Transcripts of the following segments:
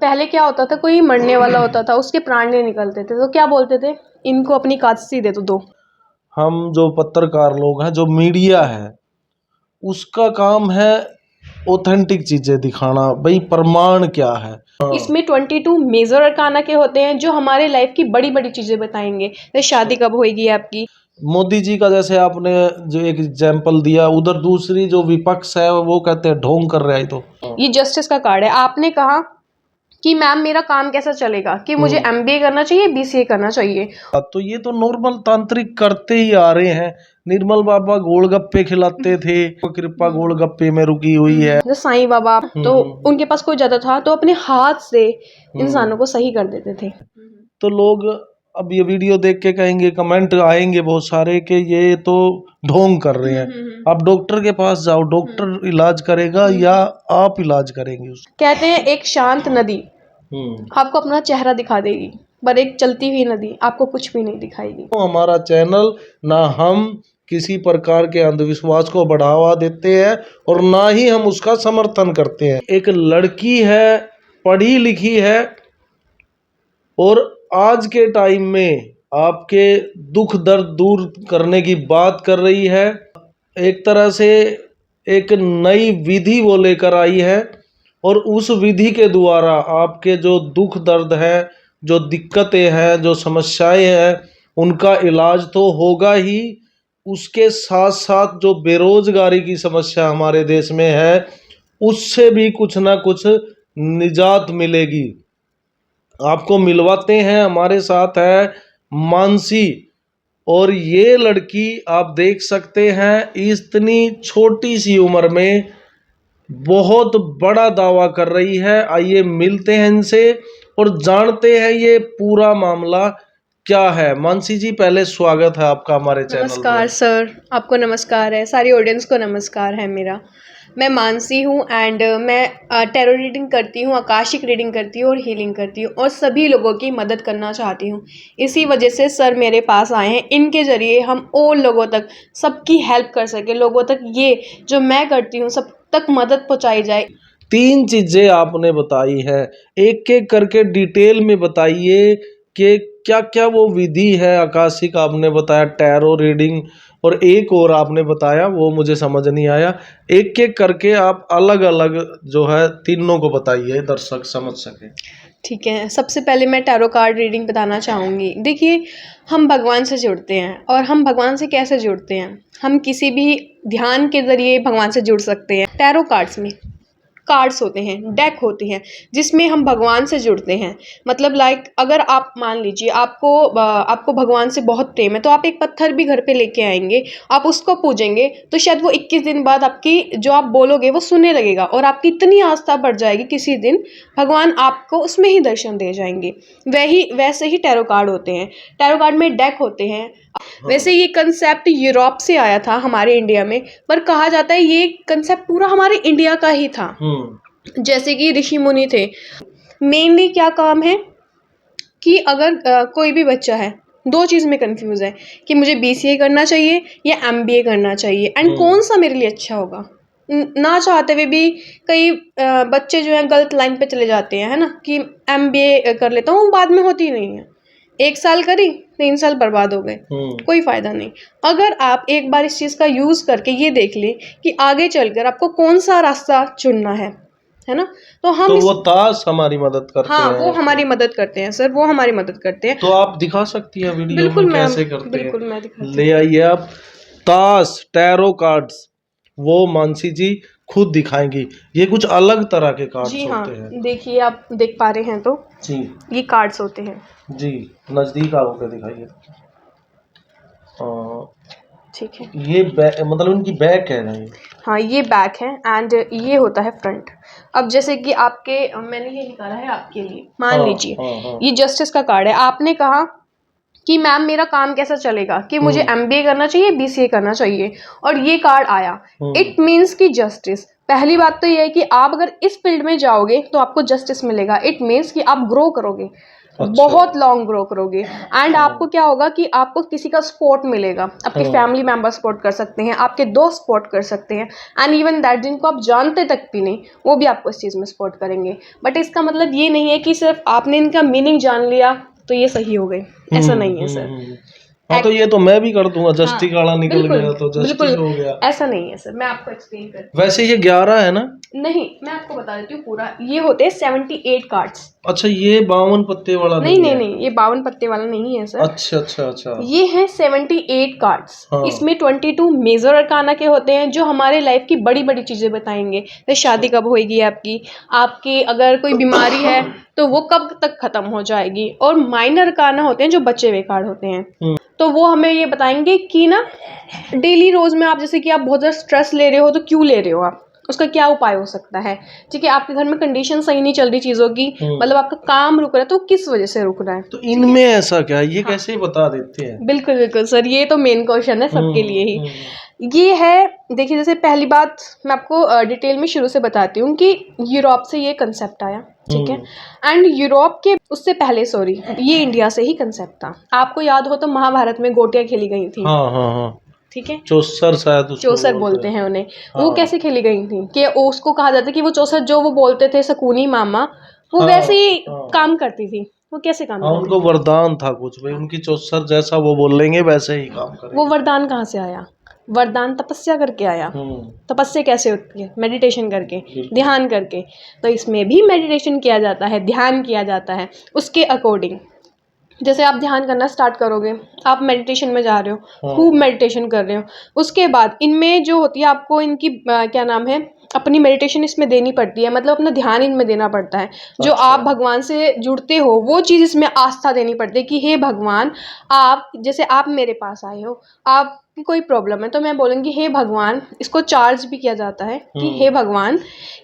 पहले क्या होता था, कोई मरने वाला होता था, उसके प्राण नहीं निकलते थे, तो क्या बोलते थे, इनको अपनी कास्ती दे दो। हम जो पत्रकार लोग हैं, जो मीडिया है, उसका काम है ऑथेंटिक चीजें दिखाना, भाई प्रमाण क्या है। इसमें 22 मेजर अरकाना के होते हैं जो हमारे लाइफ की बड़ी बड़ी चीजें बताएंगे, जैसे शादी कब होगी आपकी। मोदी जी का जैसे आपने जो एक एग्जाम्पल दिया, उधर दूसरी जो विपक्ष है वो कहते हैं ढोंग कर रहा है। तो ये जस्टिस का कार्ड है। आपने कहा कि मैम मेरा काम कैसा चलेगा, कि मुझे एमबीए करना चाहिए, बीसीए करना चाहिए। तो ये तो नॉर्मल तांत्रिक करते ही आ रहे हैं। निर्मल बाबा गोलगप्पे खिलाते थे, कृपा गोलगप्पे में रुकी हुई है। जो साईं बाबा, तो उनके पास कोई ज्यादा था तो अपने हाथ से इंसानों को सही कर देते थे। तो लोग अब ये वीडियो देख के कहेंगे, कमेंट आएंगे बहुत सारे कि ये तो ढोंग कर रहे हैं। आप डॉक्टर के पास जाओ, डॉक्टर इलाज करेगा या आप इलाज करेंगे उसको। कहते हैं एक शांत नदी आपको अपना चेहरा दिखा देगी, पर एक चलती हुई नदी आपको कुछ भी नहीं दिखाएगी। तो हमारा चैनल, ना हम किसी प्रकार के अंधविश्वास को बढ़ावा देते हैं और ना ही हम उसका समर्थन करते हैं। एक लड़की है, पढ़ी लिखी है, और आज के टाइम में आपके दुख दर्द दूर करने की बात कर रही है। एक तरह से एक नई विधि वो लेकर आई है, और उस विधि के द्वारा आपके जो दुख दर्द है, जो दिक्कतें हैं, जो समस्याएं हैं, उनका इलाज तो होगा ही। उसके साथ साथ जो बेरोजगारी की समस्या हमारे देश में है, उससे भी कुछ ना कुछ निजात मिलेगी। आपको मिलवाते हैं, हमारे साथ है मानसी। और ये लड़की आप देख सकते हैं, इतनी छोटी सी उम्र में बहुत बड़ा दावा कर रही है। आइए मिलते हैं इनसे और जानते हैं ये पूरा मामला क्या है। मानसी जी, पहले स्वागत है आपका हमारे चैनल में। नमस्कार सर, आपको नमस्कार है, सारी ऑडियंस को नमस्कार है मेरा। मैं मानसी हूँ एंड मैं टैरो रीडिंग करती हूँ, आकाशिक रीडिंग करती हूँ और हीलिंग करती हूँ, और सभी लोगों की मदद करना चाहती हूँ। इसी वजह से सर मेरे पास आए हैं, इनके ज़रिए हम और लोगों तक सबकी हेल्प कर सके, लोगों तक ये जो मैं करती हूँ सब तक मदद पहुँचाई जाए। 3 चीजें आपने बताई है, एक एक करके डिटेल में बताइए कि क्या क्या वो विधि है। आकाशिक आपने बताया, टैरो रीडिंग, और एक और आपने बताया वो मुझे समझ नहीं आया। एक एक करके आप अलग अलग जो है तीनों को बताइए, दर्शक समझ सके। ठीक है, सबसे पहले मैं टैरो कार्ड रीडिंग बताना चाहूँगी। देखिए, हम भगवान से जुड़ते हैं, और हम भगवान से कैसे जुड़ते हैं, हम किसी भी ध्यान के ज़रिए भगवान से जुड़ सकते हैं। टैरो कार्ड्स में कार्ड्स होते हैं, डेक होती हैं, जिसमें हम भगवान से जुड़ते हैं। मतलब लाइक अगर आप मान लीजिए आपको भगवान से बहुत प्रेम है, तो आप एक पत्थर भी घर पे लेके आएंगे, आप उसको पूजेंगे, तो शायद वो 21 दिन बाद आपकी जो आप बोलोगे वो सुनने लगेगा, और आपकी इतनी आस्था बढ़ जाएगी, किसी दिन भगवान आपको उसमें ही दर्शन दे जाएंगे। वैसे ही टैरो कार्ड होते हैं। टैरो कार्ड में डेक होते हैं। वैसे ये कंसेप्ट यूरोप से आया था हमारे इंडिया में, पर कहा जाता है ये कंसेप्ट पूरा हमारे इंडिया का ही था। जैसे कि ऋषि मुनि थे, मेनली क्या काम है कि अगर कोई भी बच्चा है, 2 चीज़ में कंफ्यूज है कि मुझे बीसीए करना चाहिए या एमबीए करना चाहिए, एंड कौन सा मेरे लिए अच्छा होगा। ना चाहते हुए भी कई बच्चे जो हैं गलत लाइन पे चले जाते हैं, है ना, कि एमबीए कर लेता हूँ, बाद में होती नहीं है। 1 साल करी, 3 साल बर्बाद हो गए, कोई फ़ायदा नहीं। अगर आप एक बार इस चीज़ का यूज़ करके ये देख लें कि आगे चलकर आपको कौन सा रास्ता चुनना है ना, तो हम तो वो ताश हमारी मदद करते हैं। हाँ, वो हमारी मदद करते हैं सर, वो हमारी मदद करते हैं। तो आप दिखा सकती हैं वीडियो बिल्कुल में मैम, कैसे करते हैं? बिल्कुल मैं दिखाती हूँ। ले आइए आप ताश, टैरो कार्ड्स, वो मानसी जी खुद दिखाएंगी। ये कुछ अलग तरह के कार्ड्स जी हाँ, होते हैं। देखिए आप देख पा रहे हैं तो जी ये कार्ड्स होते हैं जी, नजदीक आके दिखाइए। ठीक है। ये मतलब उनकी बैक है ना ये? हाँ, ये बैक है एंड ये होता है फ्रंट। अब जैसे कि आपके मैंने ये निकाला है आपके लिए, मान लीजिए ये जस्टिस का कार्ड है। आपने कहा कि मैम मेरा काम कैसा चलेगा, कि मुझे एमबीए करना चाहिए, बीसीए करना चाहिए, और ये कार्ड आया। इट मीन्स कि जस्टिस, पहली बात तो ये है कि आप अगर इस फील्ड में जाओगे तो आपको जस्टिस मिलेगा। इट मीन्स कि आप ग्रो करोगे, बहुत लॉन्ग ग्रो करोगे। एंड आपको क्या होगा कि आपको किसी का सपोर्ट मिलेगा, आपकी फैमिली मेंबर सपोर्ट कर सकते हैं, आपके दोस्त सपोर्ट कर सकते हैं, एंड इवन दैट जिनको आप जानते तक भी नहीं वो भी आपको इस चीज़ में सपोर्ट करेंगे। बट इसका मतलब ये नहीं है कि सिर्फ आपने इनका मीनिंग जान लिया तो ये सही हो गई, ऐसा नहीं है सर। हाँ तो ये तो मैं भी कर दूंगा, जस्टिस हाँ, काला निकल बिल्कुल गया तो जस्टिस बिल्कुल हो गया। ऐसा नहीं है सर, मैं आपको एक्सप्लेन करती वैसे ये 11 है ना? हूँ। नहीं, मैं आपको बता देती हूँ पूरा। ये होते हैं 78 कार्ड्स। अच्छा, ये 52 पत्ते वाला नहीं नहीं नहीं है? नहीं, ये 52 पत्ते वाला नहीं है सर। अच्छा अच्छा अच्छा। ये है 78 कार्ड्स। हाँ। इसमें 22 मेजर अरकाना के होते हैं जो हमारे लाइफ की बड़ी बड़ी चीजें बताएंगे, जैसे शादी कब होएगी आपकी, आपकी अगर कोई बीमारी है तो वो कब तक खत्म हो जाएगी। और माइनर अरकाना होते हैं जो बचे हुए कार्ड होते हैं, तो वो हमें ये बताएंगे कि ना डेली रोज में आप, जैसे कि आप बहुत ज़्यादा स्ट्रेस ले रहे हो तो क्यों ले रहे हो आप, उसका क्या उपाय हो सकता है। ठीक है, आपके घर में कंडीशन सही नहीं चल रही चीज़ों की, मतलब आपका काम रुक रहा है तो किस वजह से रुक रहा है। तो इनमें ऐसा क्या है, ये कैसे बता देते हैं? बिल्कुल बिल्कुल सर, ये तो मेन क्वेश्चन है सबके लिए ही। ये है, देखिए जैसे पहली बात मैं आपको डिटेल में शुरू से बताती हूँ कि यूरोप से ये कंसेप्ट आया, ठीक है। एंड यूरोप के उससे पहले, सॉरी, ये इंडिया से ही कंसेप्ट था। आपको याद हो तो महाभारत में गोटियां खेली गई थी, हाँ हाँ हाँ, ठीक है, चौसर शायद उसको चौसर बोलते हैं उन्हें। वो हाँ। कैसे खेली गई थी कि उसको कहा जाता है कि वो चौसर जो वो बोलते थे शकुनी मामा, वो हाँ, वैसे ही हाँ। काम करती थी। वो कैसे काम हाँ, करती उनको थी? वरदान था कुछ भाई, उनकी चौसर जैसा वो बोलेंगे वैसे ही काम करेंगे। वो वरदान कहाँ से आया? वरदान तपस्या करके आया। तपस्या कैसे होती है? मेडिटेशन करके, ध्यान करके। तो इसमें भी मेडिटेशन किया जाता है, ध्यान किया जाता है उसके अकॉर्डिंग। जैसे आप ध्यान करना स्टार्ट करोगे, आप मेडिटेशन में जा रहे हो, खूब मेडिटेशन कर रहे हो, उसके बाद इनमें जो होती है आपको इनकी क्या नाम है, अपनी मेडिटेशन इसमें देनी पड़ती है, मतलब अपना ध्यान इनमें देना पड़ता है। जो आप भगवान से जुड़ते हो वो चीज़ इसमें आस्था देनी पड़ती है कि हे भगवान, आप जैसे आप मेरे पास आए हो, आपकी कोई प्रॉब्लम है तो मैं बोलूँगी हे भगवान। इसको चार्ज भी किया जाता है कि हे भगवान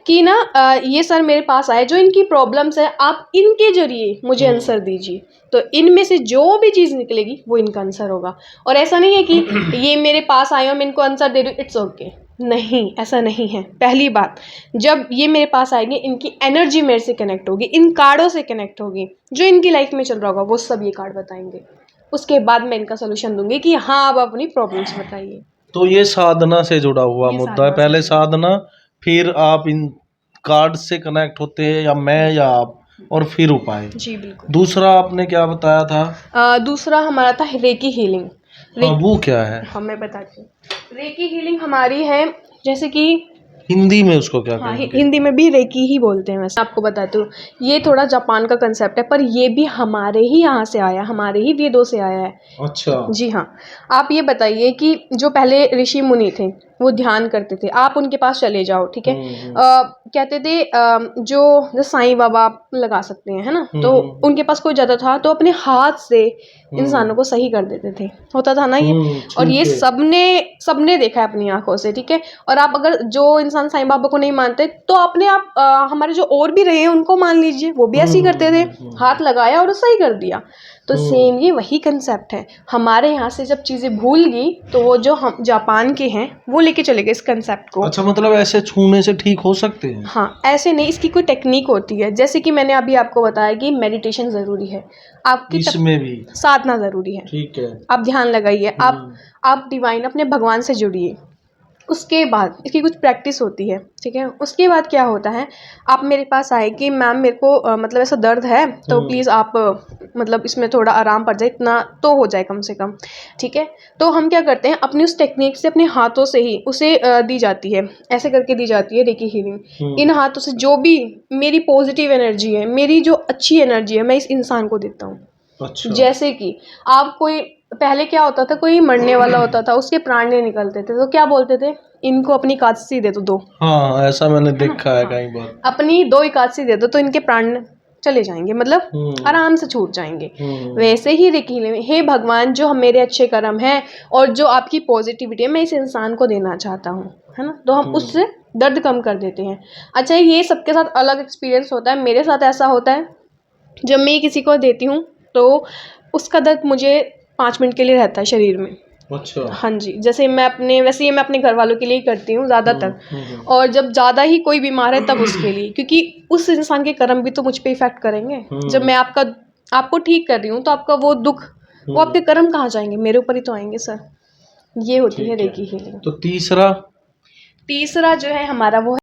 कि ना ये सर मेरे पास आए, जो इनकी प्रॉब्लम्स है आप इनके जरिए मुझे आंसर दीजिए, तो इनमें से जो भी चीज़ निकलेगी वो इनका आंसर होगा। और ऐसा नहीं है कि ये मेरे पास आए हो मैं इनको आंसर दे रही हूँ, इट्स ओके, नहीं, ऐसा नहीं है। पहली बात, जब ये मेरे पास आएंगे इनकी एनर्जी मेरे से कनेक्ट होगी, इन कार्डों से कनेक्ट होगी, जो इनकी लाइफ में चल रहा होगा वो सब ये कार्ड बताएंगे। उसके बाद मैं इनका सोल्यूशन दूंगी कि हाँ आप अपनी प्रॉब्लम्स बताइए। तो ये साधना से जुड़ा हुआ ये मुद्दा है, पहले साधना, फिर आप इन कार्ड से कनेक्ट होते हैं, या मैं या आप, और फिर उपाय। जी बिल्कुल। दूसरा आपने क्या बताया था? दूसरा हमारा था रेकी हीलिंग। हाँ, वो क्या है? हाँ मैं बताती हूँ। रेकी हीलिंग हमारी है, जैसे कि हिंदी में उसको क्या हाँ, कहेंगे? हिंदी में भी रेकी ही बोलते हैं। वैसे आपको बताती हूँ, ये थोड़ा जापान का कंसेप्ट है, पर ये भी हमारे ही यहाँ से आया, हमारे ही वेदों से आया है। अच्छा। जी हाँ। आप ये बताइए कि जो पहले ऋषि मुनि थे वो ध्यान करते थे, आप उनके पास चले जाओ, ठीक है। कहते थे जो साईं बाबा आप लगा सकते हैं, है ना, तो उनके पास कोई जाता था तो अपने हाथ से इंसानों को सही कर देते थे, होता था ना ये। और ये सबने देखा है अपनी आंखों से, ठीक है। और आप अगर जो इंसान साईं बाबा को नहीं मानते तो अपने आप हमारे जो और भी रहे हैं उनको मान लीजिए, वो भी ऐसे ही करते थे, हाथ लगाया और सही कर दिया। तो सेम ये वही कंसेप्ट है। हमारे यहाँ से जब चीज़ें भूल गई तो वो जो हम जापान के हैं वो लेके चले गए इस कंसेप्ट को। अच्छा, मतलब ऐसे छूने से ठीक हो सकते हैं? हाँ, ऐसे नहीं, इसकी कोई टेक्निक होती है। जैसे कि मैंने अभी आपको बताया कि मेडिटेशन ज़रूरी है, आपकी इसमें भी साधना ज़रूरी है, ठीक है। आप ध्यान लगाइए, आप डिवाइन अपने भगवान से जुड़िए। उसके बाद इसकी कुछ प्रैक्टिस होती है, ठीक है। उसके बाद क्या होता है, आप मेरे पास आए कि मैम मेरे को मतलब ऐसा दर्द है तो प्लीज़ आप मतलब इसमें थोड़ा आराम पड़ जाए, इतना तो हो जाए कम से कम, ठीक है। तो हम क्या करते हैं, अपनी उस टेक्निक से अपने हाथों से ही उसे दी जाती है, ऐसे करके दी जाती है रेकी हीलिंग। इन हाथों से जो भी मेरी पॉजिटिव एनर्जी है, मेरी जो अच्छी एनर्जी है, मैं इस इंसान को देता हूँ। अच्छा। जैसे कि आप कोई, पहले क्या होता था, कोई मरने वाला होता था, उसके प्राण नहीं निकलते थे तो क्या बोलते थे, इनको अपनी एकादशी दे दो, दो। हाँ, ऐसा मैंने देखा है कई बार। अपनी 2 एकादशी दे दो तो इनके प्राण चले जाएंगे, मतलब आराम से छूट जाएंगे। वैसे ही रेकी, हे भगवान जो मेरे अच्छे कर्म हैं और जो आपकी पॉजिटिविटी है मैं इस इंसान को देना चाहता हूँ, है ना, तो हम उससे दर्द कम कर देते हैं। अच्छा, ये सबके साथ अलग एक्सपीरियंस होता है। मेरे साथ ऐसा होता है, जब मैं किसी को देती हूँ तो उसका दर्द मुझे 5 मिनट के लिए रहता है शरीर में, अच्छा। हाँ जी, जैसे वैसे ये मैं अपने घर वालों के लिए ही करती हूँ ज़्यादातर। और जब ज़्यादा ही कोई बीमार है तब उसके लिए, क्योंकि उस इंसान के कर्म भी तो मुझ पे इफ़ेक्ट करेंगे। जब मैं आपको ठीक कर रही हूँ तो आपका वो दुःख, वो आपके कर्म कहाँ जाएँगे? मेरे ऊपर ही तो आएँगे सर। ये होती है ठीक है। Recce healing. तो तीसरा तीसरा जो है हमारा वो